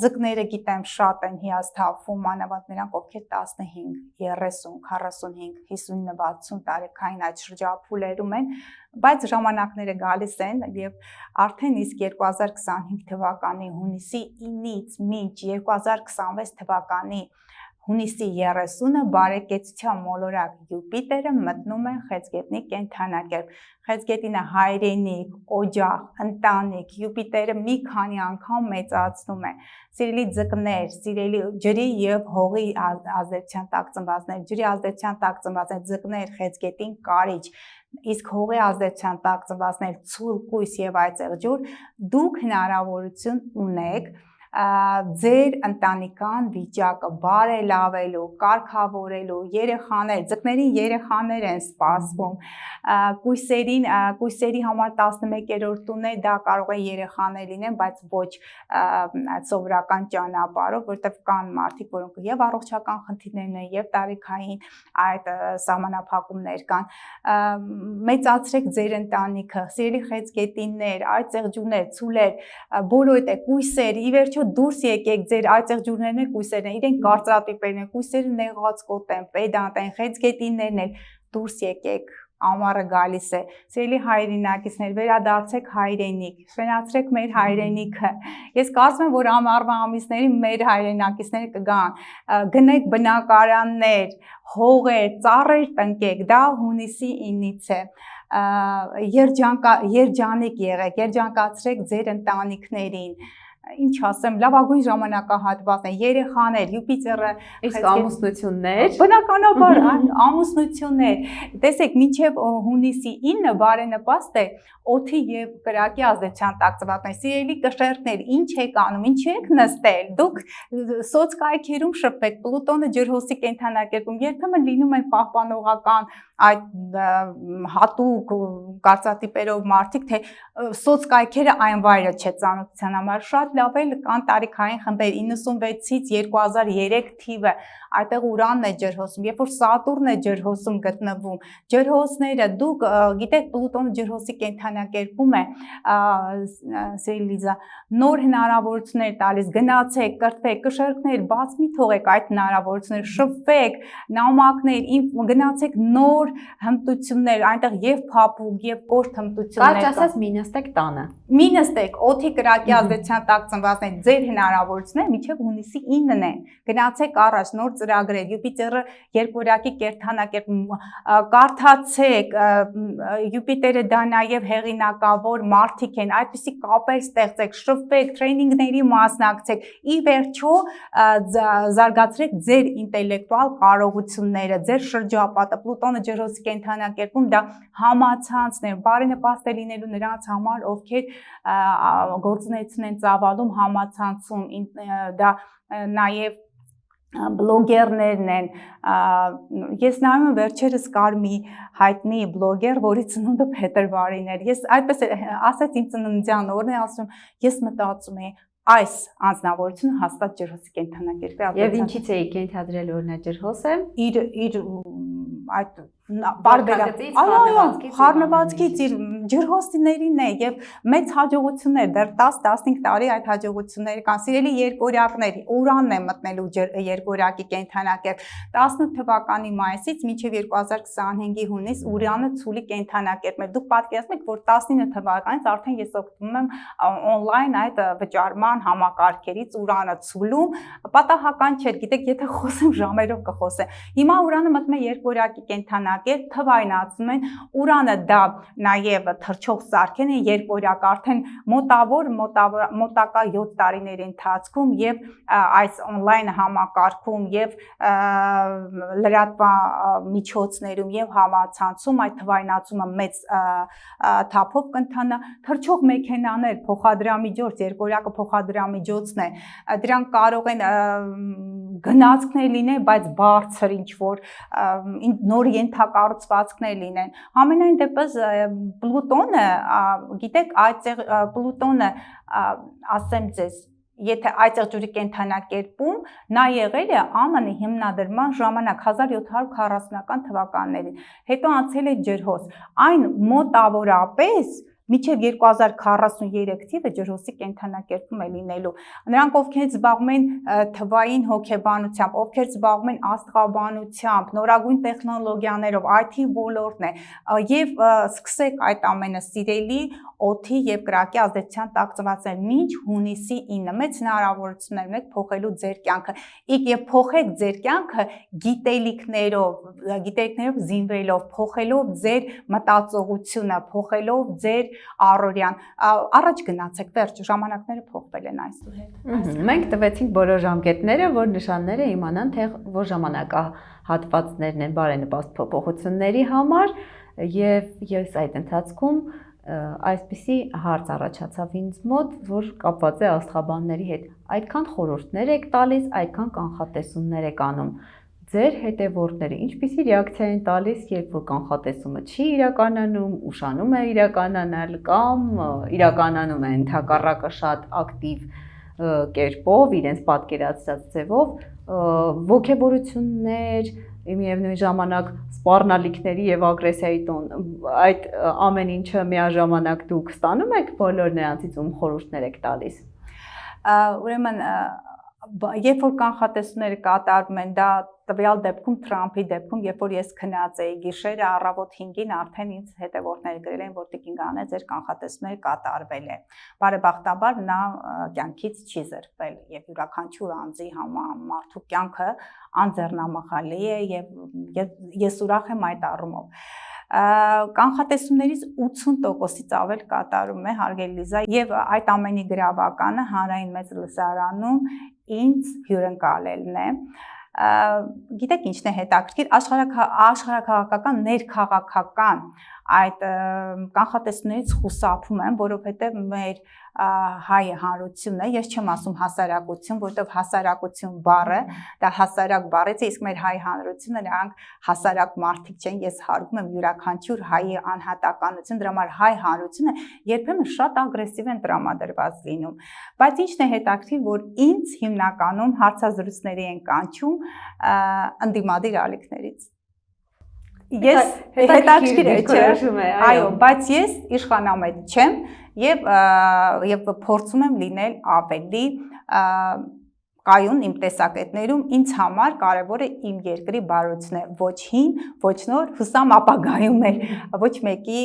ձկները գիտեմ շատ են հիասթափվում, մանավանդ նրանք ովքեր 15, 30, 45, 50, 60 տարեկան այդ շրջափուլերում են, բայց ժամանակները գալիս են եւ արդեն իսկ 2025 թվականի հունիսի 9-ից մինչ 2026 թվականի հունիսի 30-ը բարեկեցության մոլորակ Յուպիտերը մտնում է Խեցգետնի կենթանակերպ։ Խեցգետինը հայրենիք, օջախ, ընտանիք, Յուպիտերը մի քանի անգամ մեծացնում է։ Սիրելի ձկներ, սիրելի ջրի եւ հողի ազդեցության տակ ծնվածներ, ջրի ազդեցության տակ ծնվածներ, ձկներ, Խեցգետին կարիճ, իսկ հողի ազդեցության տակ ծնվածներ, ցուլ, կույս եւ այծեղ ջուր, դուք հնարավորություն ունեք ձեր ընտանեկան վիճակը բարելավելու, կարգավորելու, երեխաներ, ձկներին երեխաներ են սպասվում, կույսերի համար 11-րդ տուն է, դա կարող է երեխաներ լինեն, բայց ոչ սովորական ճանապարհով, որտեղ կան մարդիկ, որոնք եւ առողջական խնդիրներ ունեն, եւ տարիքային այդ սահմանափակումներ կան, մեծացրեք ձեր ընտանիքը, սիրելի խեցգետիններ, այծեղ ջուրներ, ցուլեր, բոլորդ է, կույսեր, ի վերջո դուրս եկեք ձեր այծեղ ջուրներն են, կույսերն են, իրենք կարծրատիպերն են, կույսերը նեղացկոտ են, պեդանտ են, խեցգետիններն են, դուրս եկեք, ամառը գալիս է, սիրելի հայրենակիցներ, վերադարձեք հայրենիք, շնացրեք մեր հայրենիքը։ Ես կարծում եմ, որ ամառվա ամիսներին մեր հայրենակիցները կգան, գնեք բնակարաններ, հողեր, ծառեր տնկեք, դա հունիսի 9-ից է։ Երջանիկ եղեք, երջանկացրեք ձեր ընտանիքներին։ Ինչ ասեմ, լավագույն ժամանակահատվածն է, երեխաներ, Յուպիտերը, իսկ ամուսնություններ, բնականաբար ամուսնություններ, տեսեք, մինչև հունիսի 9-ը բարենպաստ է օդի եւ կրակի ազդեցության տակ ծնվածներ, սիրելի կշերտներ, ինչ եք անում, ինչ եք նստել, դուք սոցկայքերում շփվեք, Պլուտոնը ջրհոսի կենդանակերպում, երբեմն լինում են պահպանողական այդ հատուկ կարծատիպերով մարդիկ, թե սոցկայքերը այն վայրը չէ ծանոթության համար, շատ լավ է կան տարիքային խմբեր 96-ից 2003 թիվը, այդտեղ Ուրանն է ջրհոսում, երբ որ Սատուրնն է ջրհոսում գտնվում, ջրհոսները, դուք գիտեք Պլուտոնը ջրհոսի կենդանակերպում է, Սիրիլիզա, նոր հնարավորություններ տալիս, գնացեք, կրթվեք, կշերտներ, բաց մի թողեք այդ հնարավորությունները, շփվեք, նամակներ, գնացեք նոր հմտություններ, այնտեղ եւ փափուկ, եւ կորտ հմտություններ։ Կարճ ասած մի նստեք տանը։ Մի նստեք, օդի կրակի ազդեցության տակ ծնվածներ, ձեր հնարավորությունները մինչև հունիսի 9-ն է։ Գնացեք առաջ, նոր ծրագրեր, Յուպիտերը երկորյակի կերտանակերպում, կարդացեք, Յուպիտերը դա նաև հեղինակավոր մարդիկ են, այդպիսի կապեր ստեղծեք, շփվեք, տրեյնինգների մասնակցեք, ի վերջո զարգացրեք ձեր ինտելեկտուալ կարողությունները, ձեր շրջապատը, Պլուտոնը ջրհոսի կենդանակերպում դա համացանցներ, բարենպաստ է լինելու նրանց համար, ովքեր գործունեություն են ծավալում համացանցում, դա նաև բլոգերներն են, ես նայում եմ վերջերս կար մի հայտնի բլոգեր, որի ծնունդը փետրվարին էր, ես այդպես ասեց իմ ծննդյան օրն է, ասում ես մտածում եմ այս անձնավորությունը հաստատ ջրհոսի կենդանակերպ է։ Եվ ինչից էի ենթադրել որ նա ջրհոս է։ Իր այդ խառնվածքից իր ջրհոսիներին է եւ մեծ հաջողություններ, դեռ 10-15 տարի այդ հաջողությունները կան։ Սիրելի երկորյակներ, Ուրանն է մտնելու երկորյակի կենդանակերպ 18 թվականի մայիսից մինչև 2025-ի հունիս Ուրանը ցուլի կենդանակերպ է։ Դուք պատկերացնեք, որ 19 թվականից արդեն ես օգտվում եմ on-line այդ վճարման համակարգերից Ուրանը ցուլում, պատահական չէ, գիտեք, եթե խոսեմ ժամերով կխոսեմ։ Հիմա Ուրանը մտնում է երկորյակի կենդանակերպ, թվայնացնում են, Ուրանը դա նաև թռչող սարքեն է, երկորյակ արդեն մոտակա 7 տարիների ընթացքում եւ այս on-line համակարգում եւ լրատվական միջոցներում եւ համացանցում այդ թվայնացումը մեծ թափով կընթանա, թռչող մեքենաներ, փոխադրամիջոց, երկորյակը փոխադրամիջոցն է, դրանք կարող են գնացքներ լինեն, բայց բարձր ինչ որ նոր ենթակառուցվածքներ լինեն։ Համենայն դեպս Պլուտոնը, գիտեք, այդտեղ Պլուտոնը, ասեմ ձեզ, եթե այդտեղ ջուրի կենդանակերպում նա եղել է ԱՄՆ-ի հիմնադրման ժամանակ 1740-ական թվականներին, հետո անցել է ջրհոս, այն մոտավորապես մինչև 2043 թիվը ջրհոսի կենդանակերպում է լինելու։ Նրանք ովքեր զբաղվում են թվային հոգեբանությամբ, ովքեր զբաղվում են աստղաբանությամբ, նորագույն տեխնոլոգիաներով, IT ոլորտն է, եւ սկսեք այդ ամենը սիրելի օդի եւ կրակի ազդեցության տակ ծնվածներ մինչ հունիսի 9-ը մեծ հնարավորություններ ունեք փոխելու ձեր կյանքը։ Եվ փոխեք ձեր կյանքը գիտելիքներով զինվելով, փոխելով ձեր մտածողությունը, փոխելով ձեր առօրյան, առաջ գնացեք, վերջ, ժամանակները փոխվել են այսուհետ։ Մենք տվեցինք բոլոր ժամկետները, որ նշանները իմանան, թե որ ժամանակահատվածներն են բարենպաստ փոփոխությունների համար, եւ ես այդ ընթացքում այսպիսի հարց առաջացավ ինձ մոտ, որ կապված է աստղաբանների հետ։ Այդքան խորհուրդներ եք տալիս, այդքան կանխատեսումներ եք անում։ Ձեր հետևորդները ինչպիսի ռեակցիա են տալիս, երբ որ կանխատեսումը չի իրականանում, ուշանում է իրականանալ կամ իրականանում է ընդհակառակը շատ ակտիվ կերպով, իրենց պատկերացրած ձևով, ոգևորություններ, միևնույն ժամանակ սպառնալիքների եւ ագրեսիայի տոն, այդ ամեն ինչը միաժամանակ դուք ստանում եք բոլոր նրանցից ում խորհուրդներ եք տալիս։ Ուրեմն երբ որ կանխատեսումները կատարվում են, դա տվյալ դեպքում Թրամփի դեպքում, երբ որ ես քնած էի գիշերը առավոտ 5-ին արդեն ինձ հետևորդները գրել են, որ տիկին Գանե ձեր կանխատեսումները կատարվել է։ Բարեբախտաբար նա կյանքից չի զրկվել եւ յուրաքանչյուր անձի մարդու կյանքը անձեռնամխալի է եւ ես ուրախ եմ այդ առումով։ Կանխատեսումներից 80%-ից ավել կատարում է, հարգելի Լիզա, եւ այդ ամենի գրավականը հանրային մեծ լսարանում ինձ հյուրընկալելն է։ Գիտեք ինչն է հետաքրքիր, աշխարհաքաղաքական ներքաղաքական այդ կանխատեսումներից խուսափում եմ, որովհետև մեր հայ հանրությունն է, ես չեմ ասում հասարակություն, որովհետև հասարակություն բառը, դա հասարակ բառից է, իսկ մեր հայ հանրությունը նրանք հասարակ մարդիկ չեն, ես հարգում եմ յուրաքանչյուր հայի անհատականություն, դրա համար հայ հանրությունը երբեմն շատ ագրեսիվ են տրամադրված լինում, բայց ինչն է հետաքրքիր, որ ինձ հիմնականում հարցազրույցների են կանչում ընդդիմադիր ալիքներից։ Ես հետաքրքիր է, չէ՞, այո, բայց ես իշխանամետ չեմ եւ փորձում եմ լինել ավելի կայուն իմ տեսակետներում, ինձ համար կարևորը իմ երկրի բարօրությունն է, ոչ հին, ոչ նոր, հուսամ ապագայում էլ ոչ մեկի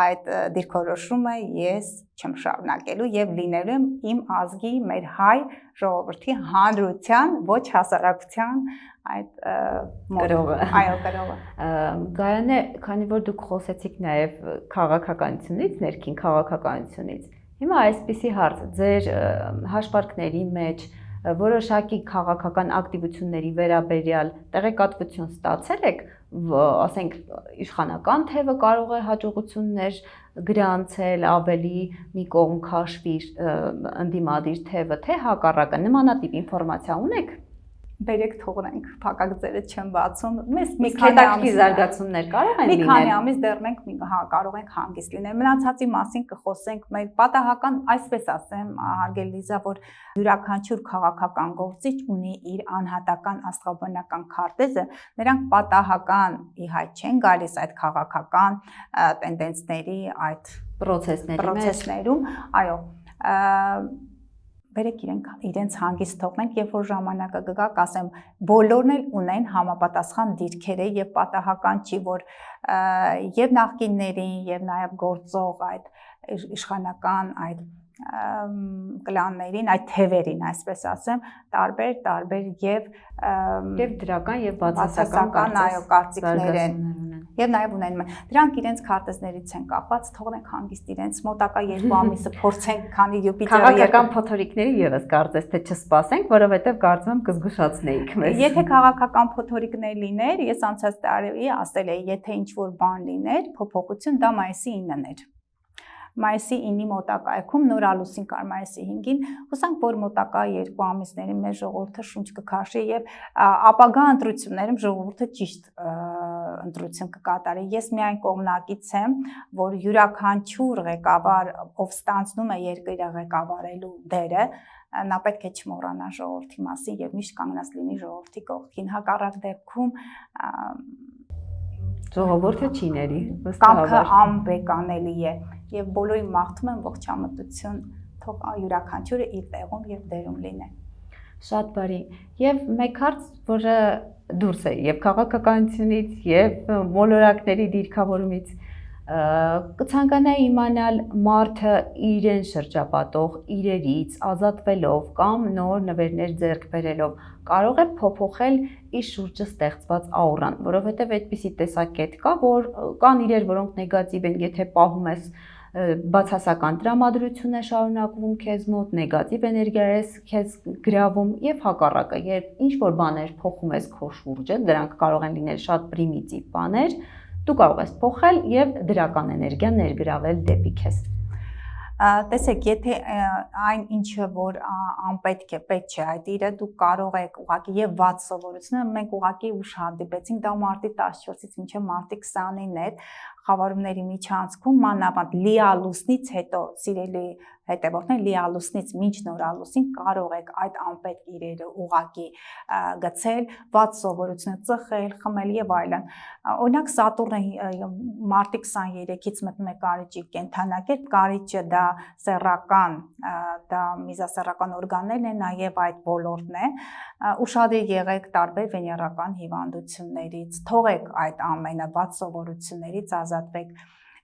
այդ դիրքորոշումը ես չեմ շարունակելու եւ լինելու եմ իմ ազգի, մեր հայ ժողովրդի հանրության, ոչ հասարակության այդ գրողը։ Այո, գրողը։ Գայանե, քանի որ դուք խոսեցիք նաև քաղաքականությունից, ներքին քաղաքականությունից, հիմա այսպիսի հարց, ձեր հաշվարկների մեջ որոշակի քաղաքական ակտիվությունների վերաբերյալ տեղեկատվություն ստացել եք, ասենք իշխանական թևը կարող է հաջողություններ գրանցել, ավելի մի կողմ քաշվի ընդդիմադիր թևը, թե հակառակը, նմանատիպ ինֆորմացիա ունեք։ Բերեք թողնենք, փակագծերը չեմ բացում։ Մեզ մի քանի զարգացումներ կարող են լինել։ Մի քանի ամիս դեռ մենք կարող ենք հանգիստ լինել։ Մնացածի մասին կխոսենք մեր պատահական, այսպես ասեմ, հարգելի Լիզա, որ յուրաքանչյուր քաղաքական գործիչ ունի իր անհատական աստղաբանական քարտեզը, նրանք պատահական ի հայտ չեն գալիս այդ քաղաքական տենդենսների, այդ պրոցեսներում, այո, բերեք իրենց հանգիստ թողնենք, երբ որ ժամանակը կգա, կասեմ, բոլորն էլ ունեն համապատասխան դիրքերը եւ պատահական չի, որ եւ նախկիններին եւ նաեւ գործող այդ իշխանական այդ կլաններին, այդ թևերին, այսպես ասեմ, տարբեր եւ դրական եւ բացասական այո կարծիքներ են եւ նաեւ ունեն։ Դրանք իրենց քարտեզներից են կապված, թողնենք հանգիստ իրենց մոտակա 2 ամիսը փորձենք, քանի Յուպիտերը քաղաքական փոթորիկների եւս կարծես թե չսպասենք, որովհետեւ կարծում եմ կզգուշացնեիք մեզ։ Եթե քաղաքական փոթորիկներ լիներ, ես անցած տարի ասել էի, եթե ինչ-որ բան լիներ, փոփոխություն դա մայիսի 9-ն էր։ Մայիսի 9-ի մոտակայքում նոր ալուսին կար մայիսի 5-ին, հուսանք, որ մոտակա 2 ամիսների մեր ժողովուրդը շունչ կքաշի եւ ապագա ընտրություններում ժողովուրդը ճիշտ ընտրություն կկատարի։ Ես միայն կողմնակից եմ, որ յուրաքանչյուր ղեկավար, ով ստանձնում է երկիրը ղեկավարելու դերը, նա պետք է չմոռանա ժողովրդի մասին եւ միշտ կանգնած լինի ժողովրդի կողքին։ Հակառակ դեպքում ժողովուրդը չի ների, կամքը անբեկանելի է եւ բոլորին մաղթում եմ ողջամտություն, թող յուրաքանչյուրը իր տեղում եւ դերում լինի։ Շատ բարի։ Եվ մեկ հարց, որը դուրս է եւ քաղաքականությունից եւ մոլորակների դիրքավորումից, կցանկանայի իմանալ մարդը իրեն շրջապատող իրերից ազատվելով կամ նոր նվերներ ձեռք բերելով կարող է փոփոխել իր շուրջը ստեղծված աուրան, որովհետև այդպիսի տեսակետ կա, որ կան իրեր, որոնք նեգատիվ են, եթե պահում ես բացասական տրամադրություն է շարունակվում քեզ մոտ, նեգատիվ էներգիա է քեզ գրավում եւ հակառակը, երբ ինչ որ բաներ փոխում ես քո շուրջը, դրանք կարող են լինել շատ պրիմիտիվ բաներ, դու կարող ես փոխել եւ դրական էներգիա ներգրավել դեպի քեզ։ Տեսեք, եթե այն ինչը որ անպետք է, պետք չէ, այդ իրը դու կարող եք ուղղակի եւ վատ սովորությունը մենք ուղղակի ուշ հանդիպեցինք, դա մարտի 14-ից մինչեւ մարտի 29-ն էր, խավարումների միջանցքում մանավանդ լիալուսնից հետո սիրելի հետևորդներ լիալուսնից մինչ նորալուսին կարող եք այդ անպետք իրերը ուղակի գցել, վատ սովորությունը ծխել, խմել եւ այլն։ Օրինակ Սատուրնը մարտի 23-ից մտնում է կարիճի կենդանակերպ, կարիճը դա սեռական, դա միզասեռական օրգաններն են, նաեւ այդ ոլորտն է։ Ուշադիր եղեք տարբեր վեներական հիվանդություններից, թողեք այդ ամենը վատ սովորություններից ազատվեք։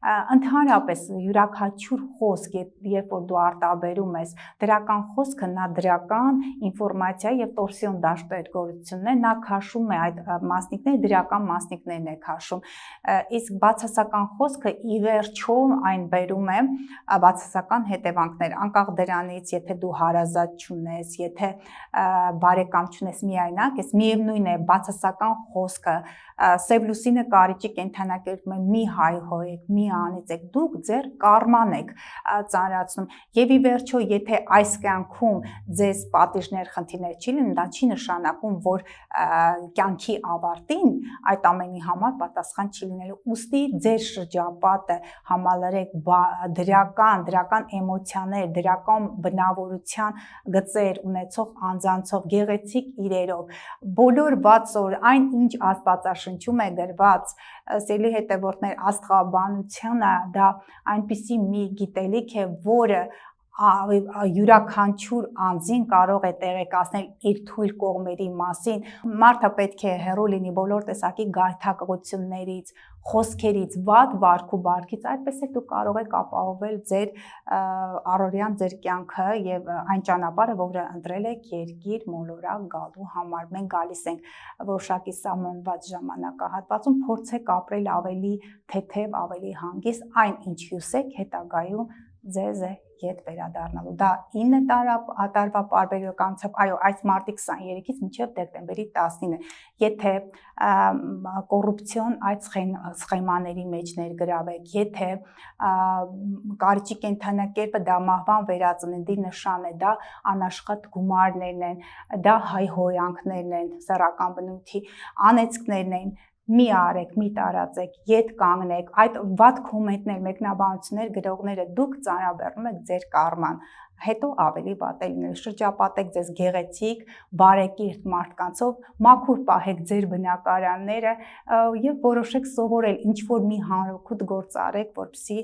Ընդհանրապես յուրաքանչյուր խոսք, երբ որ դու արտաբերում ես դրական խոսքը, նա դրական ինֆորմացիա եւ տորսիոն դաշտերգործությունն է, նա քաշում է այդ մասնիկները, դրական մասնիկներն է քաշում, իսկ բացասական խոսքը ի վերջո այն բերում է բացասական հետևանքներ, անկախ դրանից, եթե դու հարազատ չունես, եթե բարեկամ չունես, միայնակ ես, միևնույն է բացասական խոսքը սև լուսինը կարիճի կենդանակերպում է, մի հայհոյեք, մի անիծեք, դուք ձեր կարման եք ծանրացնում եւ ի վերջո եթե այս կյանքում ձեզ պատիժներ, խնդիրներ չի լինում, դա չի նշանակում, որ կյանքի ավարտին այդ ամենի համար պատասխան չի լինելու, ուստի ձեր շրջապատը համալրեք դրական էմոցիաներ, դրական բնավորության գծեր ունեցող անձանցով, գեղեցիկ իրերով, բոլոր բաց այն ինչ Աստվածաշնչում է գրված, սիրելի հետևորդներ, աստղաբանությունը դա այնպիսի մի գիտելիք է, որը յուրաքանչյուր անձին կարող է տեղեկացնել իր թույլ կողմերի մասին, մարդը պետք է հեռու լինի բոլոր տեսակի գայթակղություններից, խոսքերից, վատ վարք ու բարքից, այդպես էլ դու կարող եք ապահովել ձեր առօրյան ձեր կյանքը եւ այն ճանապարհը, որը ընտրել եք երկիր մոլորակ գալու համար։ Մենք գալիս ենք որոշակի սահմանված ժամանակահատվածում, փորձեք ապրել ավելի թեթև, ավելի հանգիստ, այն ինչ հյուսեք հետագայում ձեզ է ետ վերադառնալու։ Դա 9 տարվա պարբերականությամբ, այո, այս մարտի 23-ից մինչև դեկտեմբերի 19-ը, եթե կոռուպցիոն այդ սխեմաների մեջ ներգրավեք, եթե կարիճի կենդանակերպը դա մահվան վերածննդի նշան է, դա անաշխատ գումարներն են, դա հայհոյանքներն են, սեռական բնույթի անեծքներն են, մի արեք, մի տարածեք, ետ կանգնեք, այդ վատ կոմենտներ, մեկնաբանություններ գրողները դուք ծանրաբեռնում եք ձեր կարման, հետո ավելի վատ է լինելու, շրջապատեք ձեզ գեղեցիկ, բարեկիրթ մարդկանցով, մաքուր պահեք ձեր բնակարանները եւ որոշեք սովորել ինչ-որ մի հանրօգուտ գործ արեք, որպեսզի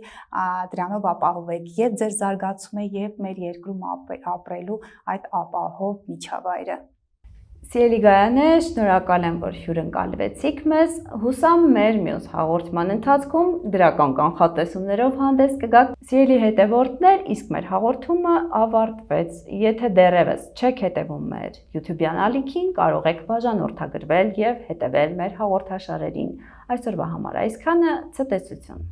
դրանով ապահովեք եւ ձեր զարգացումը եւ մեր երկրում ապրելու այդ ապահով միջավայրը։ Սիրելի գայաներ, շնորհակալ եմ, որ հյուրընկալվեցիք մեզ, հուսամ մեր մյուս հաղորդման ընթացքում դրական կանխատեսումներով հանդես կգաք։ Սիրելի հետևորդներ, իսկ մեր հաղորդումը ավարտվեց, եթե դեռևս չեք հետևում մեր YouTube-յան ալիքին, կարող եք բաժանորդագրվել եւ հետևել մեր հաղորդաշարերին։ Այսօրվա համար այսքանը, ցտեսություն։